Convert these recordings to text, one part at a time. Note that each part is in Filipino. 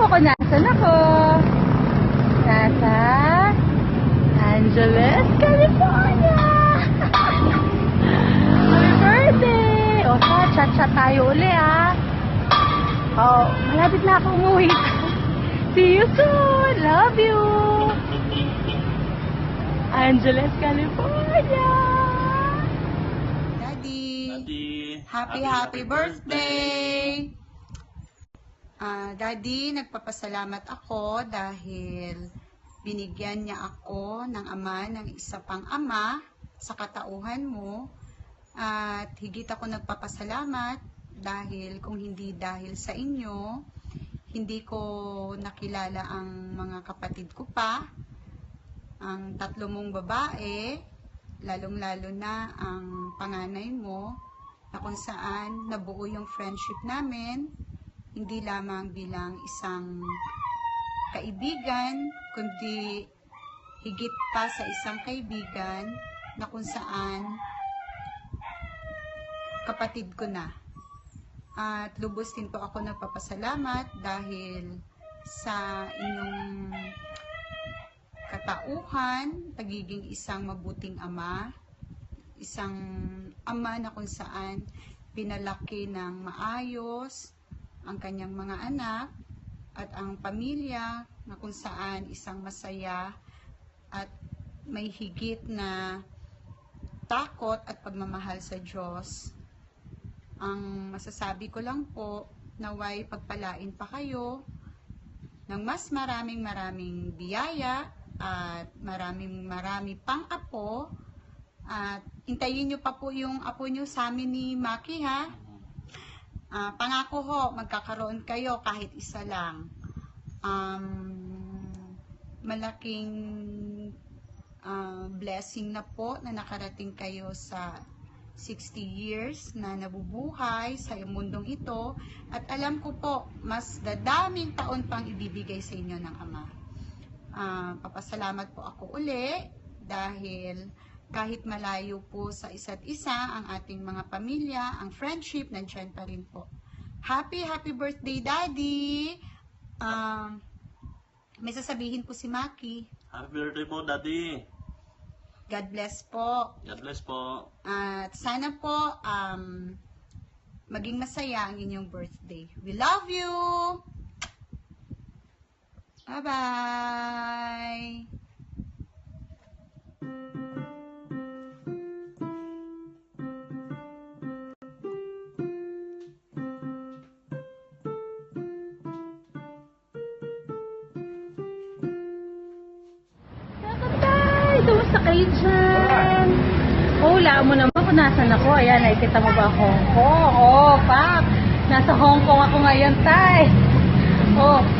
mo kung nasan ako. Nasa Angeles, California. Happy birthday! O, chat-chat tayo uli, ah. Oh, malapit na ako umuwi. See you soon. Love you. Angeles, California. Daddy, Happy birthday! Daddy, nagpapasalamat ako dahil binigyan niya ako ng ama ng isa pang ama sa katauhan mo. At higit ako nagpapasalamat dahil kung hindi dahil sa inyo, hindi ko nakilala ang mga kapatid ko pa, ang 3 mong babae, lalong-lalo na ang panganay mo, na kung saan nabuo yung friendship namin, hindi lamang bilang isang kaibigan, kundi higit pa sa isang kaibigan na kung saan kapatid ko na. At lubos din po ako nagpapasalamat dahil sa inyong katauhan, pagiging isang mabuting ama, isang ama na kung saan pinalaki ng maayos ang kanyang mga anak at ang pamilya na kung saan isang masaya at may higit na takot at pagmamahal sa Diyos. Ang masasabi ko lang po, naway pagpalain pa kayo ng mas maraming biyaya at marami pang apo, at hintayin nyo pa po yung apo nyo sa amin ni Maki, ha? Pangako ho, magkakaroon kayo kahit isa lang. Malaking blessing na po na nakarating kayo sa 60 years na nabubuhay sa mundong ito, at alam ko po, mas dadaming taon pang ibibigay sa inyo ng Ama. Papasalamat po ako uli dahil kahit malayo po sa isa't isa ang ating mga pamilya, ang friendship, nandiyan pa rin po. Happy birthday, Daddy! May sasabihin po si Maki. Happy birthday po, Daddy. God bless po. God bless po. At sana po maging masaya ang inyong birthday. We love you! Bye-bye! Kumusta kayo dyan? Wala mo naman kung nasan ako. Ayan, nakikita mo ba Hong Kong? Pak! Nasa Hong Kong ako ngayon, Tay.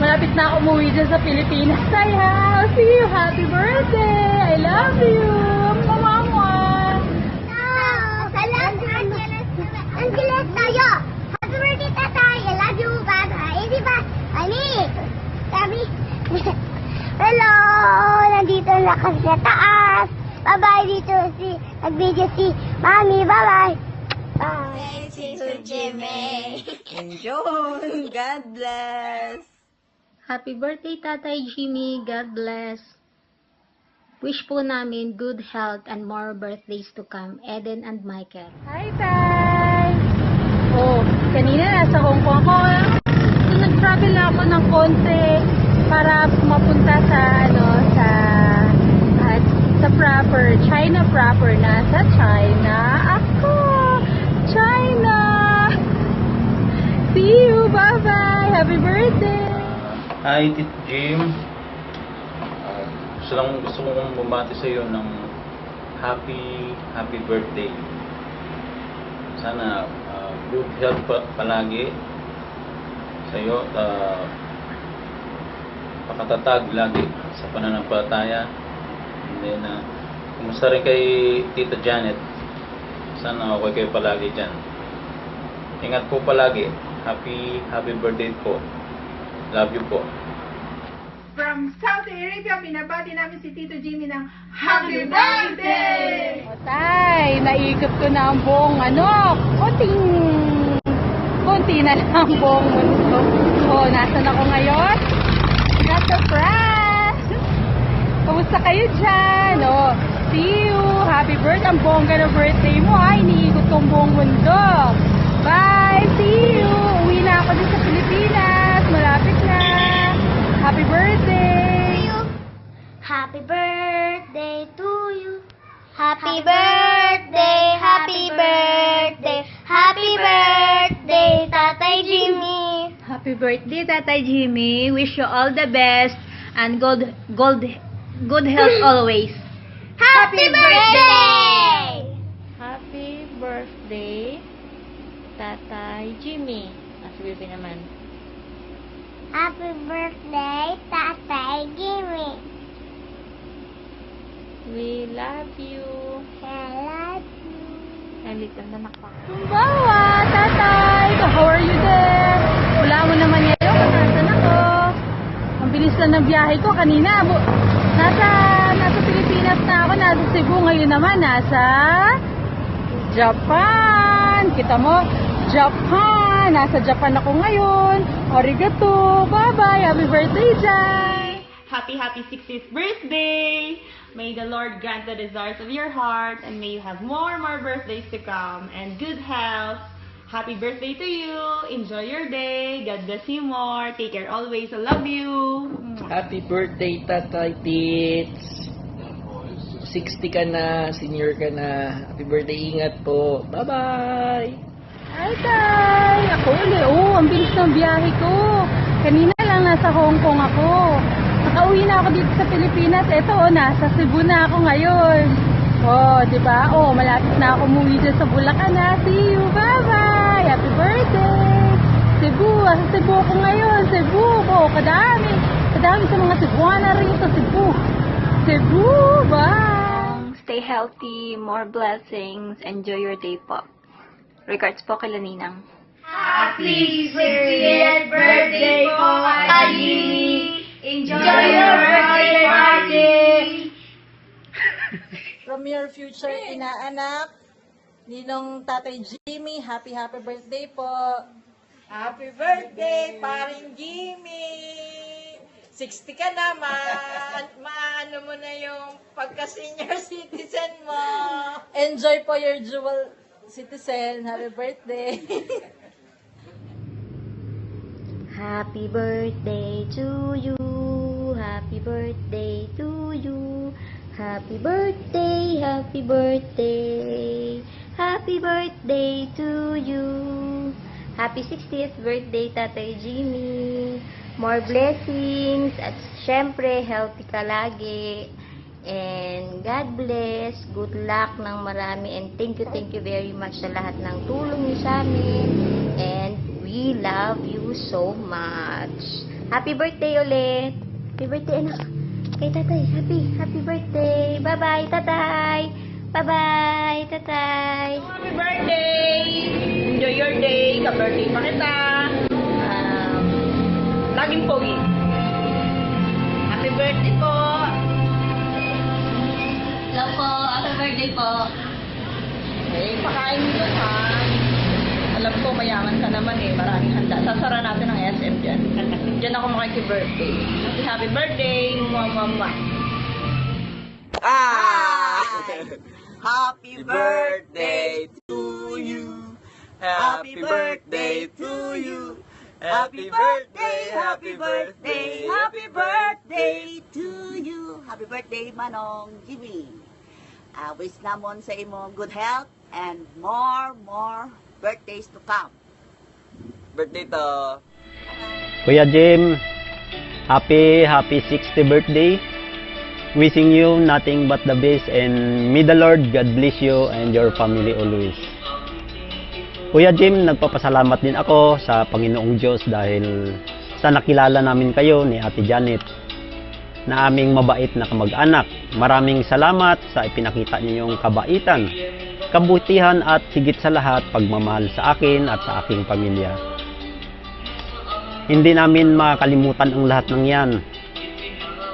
Malapit na ako umuwi dyan sa Pilipinas. Tay, ha? See you! Happy birthday! I love you! Mama! Angeles tayo! Happy birthday, Tatay! I love you! Bye-bye! Di ba? Sabi, hello! Nandito na kasi sa taas. Bye-bye dito nag-video si Mami. Bye-bye. Bye. Tito Jimmy. Enjoy. God bless. Happy birthday, Tatay Jimmy. God bless. Wish po namin good health and more birthdays to come. Eden and Michael. Hi, Tay! Kanina nasa Hong Kong ako. Nag-travel na ako ng konti para mapunta sa proper, China proper. Nasa China ako! China! See you! Bye-bye! Happy birthday! Hi, Tito Jim. Gusto kong bumati sa iyo ng happy birthday. Sana good health palagi sa iyo. Pakatatag lagi sa pananampalataya. And then, kumusta rin kay Tita Janet? Sana okay kayo palagi dyan. Ingat po palagi. Happy birthday po. Love you po. From Saudi Arabia, binabati namin si Tito Jimmy ng Happy Birthday! Tay, naikot ko na ang buong konting konti na lang buong mundo. Oh, nasan ako ngayon? Nasa France! Kamusta kayo dyan? Oh, see you! Happy birthday! Ang bongga na birthday mo ha! Iniikot kong buong mundo! Bye! See you! Uwi na ako din sa Pilipinas! Malapit na! Happy birthday! Happy birthday to you. Happy birthday, happy birthday, happy birthday, Tatay Jimmy. Happy birthday, Tatay Jimmy. Wish you all the best and good health always. Happy birthday! Happy birthday, Tatay Jimmy. Sabi naman. Happy birthday, Tatay Jimmy. We love you. I love you. Nandito na ako. Sumbawa, tatay! How are you there? Wala mo naman ngayon kung nasan ako. Ang bilis lang ng biyahe ko kanina. Nasa Pilipinas na ako. Nasa Cebu. Ngayon naman nasa Japan. Kita mo? Japan. Nasa Japan ako ngayon. Arigato. Bye-bye. Happy birthday, Jai! Happy 60th birthday! May the Lord grant the desires of your heart, and may you have more birthdays to come, and good health. Happy birthday to you. Enjoy your day. God bless you more. Take care always. I love you. Happy birthday, Tatay Tits. 60 ka na, senior ka na. Happy birthday, ingat po. Bye-bye! Hi, Tay! Ako ulit. Oh, ang bilis ng biyahe ko. Kanina lang nasa Hong Kong ako. Nakauwi na ako dito sa Pilipinas. Eto, nasa Cebu na ako ngayon. Oh, di ba? Oh, malapit na ako umuwi dyan sa Bulacan na. See you. Bye-bye. Happy birthday. Cebu. Sa Cebu ako ngayon. Cebu. Oh, kadami. Kadami sa mga Cebuana rito. Cebu. Cebu. Bye. Stay healthy, more blessings, enjoy your day po. Regards po kay Laninang. Happy 60th birthday po, Jimmy. Enjoy your birthday party. From your future inaanak, Ninong Tatay Jimmy, happy birthday po. Happy birthday, paring Jimmy! 60 ka naman. Maano mo na yung pagka-senior citizen mo. Enjoy po your dual citizen. Happy birthday. Happy birthday to you. Happy birthday to you. Happy birthday, happy birthday. Happy birthday to you. Happy 60th birthday, Tatay Jimmy. More blessings at syempre healthy ka lagi. And God bless. Good luck ng marami. And thank you very much sa lahat ng tulong niyo sa amin. And we love you so much. Happy birthday ulit. Happy birthday, anak. Kay tatay. Happy birthday. Bye-bye, tatay. Bye-bye, tatay. Happy birthday! Enjoy your day. Ka-birthday pa kita. Laging pogi. Happy birthday po. Hello po. Happy birthday po. Eh, pakain mo yun, ha? Alam ko, mayaman ka naman eh. Maraming handa. Sasara natin ang SM dyan. Dyan ako makiki-birthday. Happy birthday, mama. Happy birthday to you. Happy birthday to you. Happy birthday, happy birthday, happy birthday to you. Happy birthday, Manong Jimmy. Wish namon sa imo good health and more birthdays to come. Birthday to Kuya Jim, happy 60th birthday. Wishing you nothing but the best and may the Lord God bless you and your family always. Kuya Jim, nagpapasalamat din ako sa Panginoong Diyos dahil sa nakilala namin kayo ni Ate Janet na aming mabait na kamag-anak. Maraming salamat sa ipinakita ninyong kabaitan, kabutihan at higit sa lahat pagmamahal sa akin at sa aking pamilya. Hindi namin makalimutan ang lahat ng yan.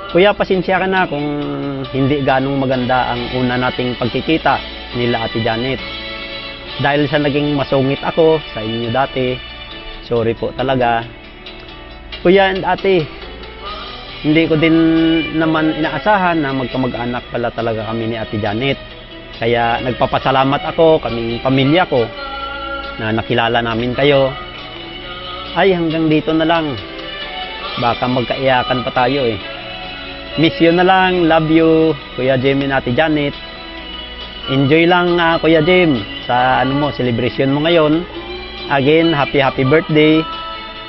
Kuya, pasensya ka na kung hindi ganong maganda ang una nating pagkikita nila Ate Janet. Dahil sa naging masungit ako sa inyo dati, sorry po talaga. Kuya and ate, hindi ko din naman inaasahan na magkamag-anak pala talaga kami ni Ate Janet. Kaya nagpapasalamat ako, kaming pamilya ko, na nakilala namin kayo. Ay, hanggang dito na lang. Baka magkaiyakan pa tayo eh. Miss you na lang, love you, Kuya Jim and Ate Janet. Enjoy lang Kuya Jim sa celebration mo ngayon. Again, happy birthday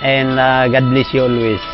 and God bless you always.